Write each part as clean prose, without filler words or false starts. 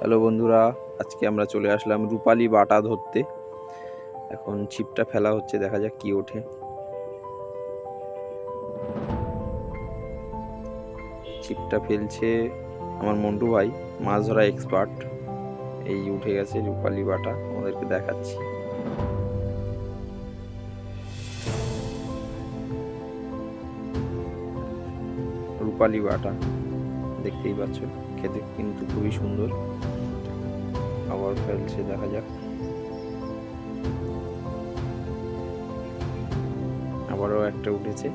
Hello বন্ধুরা, আজকে আমরা চলে আসলাম রূপালী বাটা ধরতে। এখন ছিপটা ফেলা হচ্ছে, দেখা যাক কি ওঠে। ছিপটা ফেলছে আমার মন্টু ভাই, মাছ ধরা এক্সপার্ট। এই উঠে গেছে রূপালী বাটা, আমাদেরকে দেখাচ্ছি। রূপালী বাটা দেখতেই পাচ্ছ, খেতে কিন্তু খুবই সুন্দর। আবার ফেলছে, দেখা যাক। আবারও একটা উঠেছে।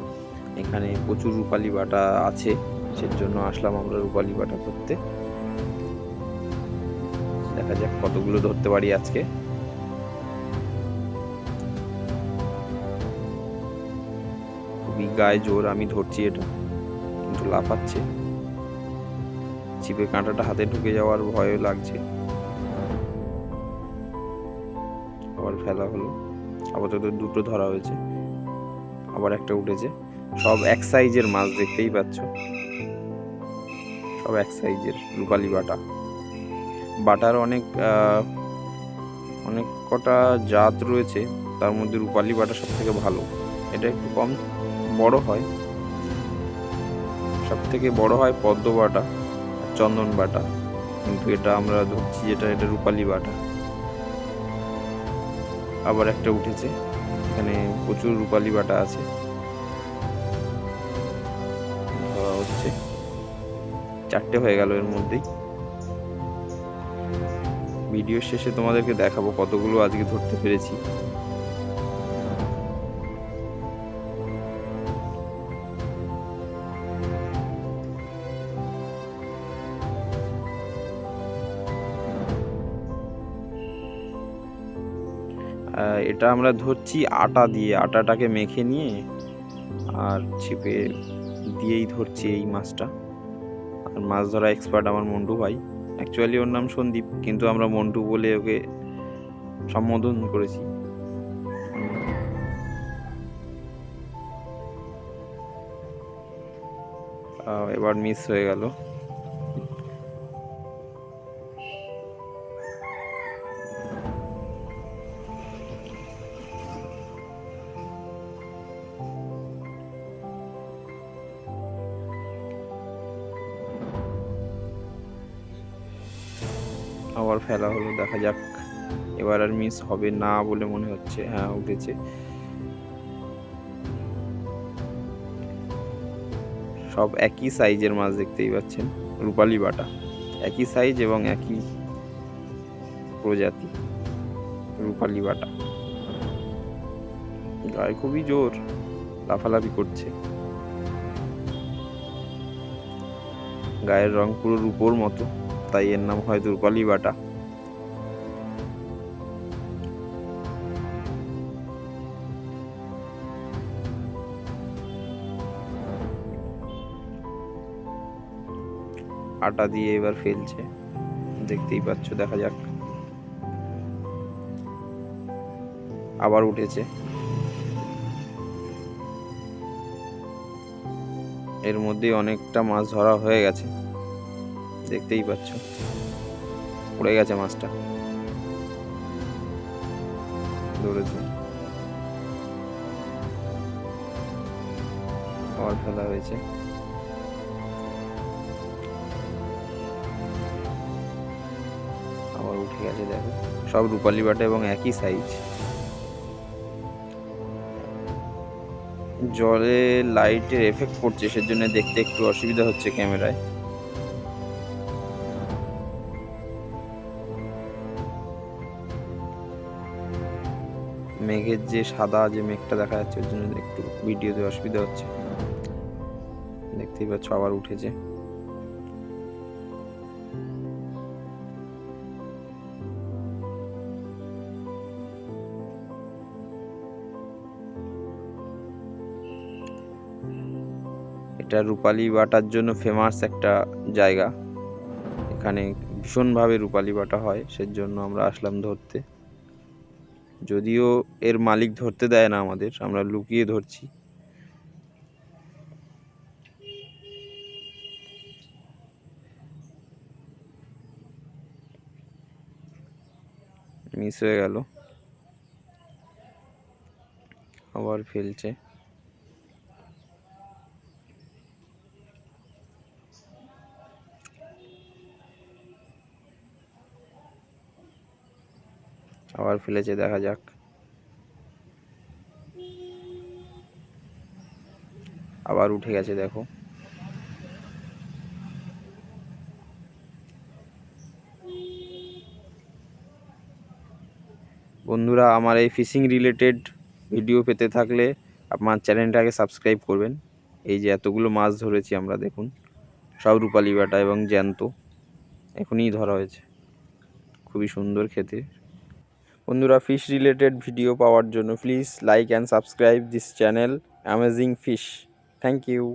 এখানে প্রচুর রূপালী বাটা আছে, সেজন্য আসলাম আমরা রূপালী বাটা ধরতে। দেখা যাক কতগুলো ধরতে পারি আজকে। খুবই গায়ে জোর, আমি ধরছি এটা, কিন্তু লাফাচ্ছে। ছিপের কাঁটাটা হাতে ঢুকে যাওয়ার ভয়ও লাগছে। আবার ফেলা হলো, আপাতত দুটো ধরা হয়েছে, আবার একটা উঠেছে। সব এক সাইজের মাছ, দেখতেই পাচ্ছ, সব এক সাইজের রূপালী বাটা। বাটার অনেক কটা জাত রয়েছে, তার মধ্যে রূপালী বাটা সব থেকে ভালো। এটা একটু কম বড় হয়, সব থেকে বড় হয় পদ্ম বাটা, চন্দন বাটা, কিন্তু এটা আমরা ধরছি এটা রূপালী বাটা। আবার একটা উঠেছে, এখানে প্রচুর রূপালী বাটা আছে, ধরা হচ্ছে। চারটে হয়ে গেল এর মধ্যেই। ভিডিও শেষে তোমাদেরকে দেখাবো কতগুলো আজকে ধরতে পেরেছি। এটা আমরা ধরছি আটা দিয়ে, আটাটাকে মেখে নিয়ে আর ছিপে দিয়েই ধরছি এই মাছটা। আর মাছ ধরা এক্সপার্ট আমার মন্টু ভাই। অ্যাকচুয়ালি ওর নাম সন্দীপ, কিন্তু আমরা মন্টু বলে ওকে সম্বোধন করেছি। এবার মিস হয়ে গেল। আবার ফেলা হলো, দেখা যাক। এবার আর মিস হবে না বলে মনে হচ্ছে। হ্যাঁ, উঠেছে। সব একই সাইজের মাছ, দেখতেই পাচ্ছেন, রূপালী বাটা। একই সাইজ এবং একই প্রজাতি রূপালী বাটা। গায়ে খুবই জোর, লাফালাফি করছে। গায়ের রং পুরো রূপোর মতো, তাই এর নাম হয়তো রূপালী বাটা। আটা দিয়ে এবার ফেলছে, দেখতেই পাচ্ছ, দেখা যাক। আবার উঠেছে। এর মধ্যে অনেকটা মাছ ধরা হয়ে গেছে, দেখতেই পাচ্ছ, পড়ে গেছে মাছটা, ধরেছে। আবার ফেলা হয়েছে। আবার উঠে গেছে, দেখো, সব রূপালী বাটা এবং একই সাইজ। জলে লাইটের এফেক্ট পড়ছে, সেজন্য দেখতে একটু অসুবিধা হচ্ছে ক্যামেরায়। মেঘের যে সাদা যে মেঘটা দেখা যাচ্ছে, ওর জন্য একটু ভিডিওতে অসুবিধা হচ্ছে। দেখতেই পাচ্ছ, আবার উঠেছে। এটা রূপালী বাটার জন্য ফেমাস একটা জায়গা। এখানে ভীষণভাবে রূপালী বাটা হয়, সেজন্য আমরা আসলাম ধরতে। যদিও এর মালিক ধরতে দেয় না আমাদের, আমরা লুকিয়ে ধরছি। মিস হয়ে গেল, আবার ফেলছে। আবার ফেলেছে, দেখা যাক। আবার উঠে গেছে, দেখো। বন্ধুরা, আমার এই ফিশিং রিলেটেড ভিডিও পেতে থাকলে আমার চ্যানেলটাকে সাবস্ক্রাইব করবেন। এই যে এতগুলো মাছ ধরেছি আমরা, দেখুন, সব রূপালি বাটা এবং জ্যান্ত, এখনই ধরা হয়েছে, খুবই সুন্দর খেতে। বন্ধুরা, ফিশ রিলেটেড ভিডিও পাওয়ার জন্য please like and subscribe this channel amazing fish. Thank you.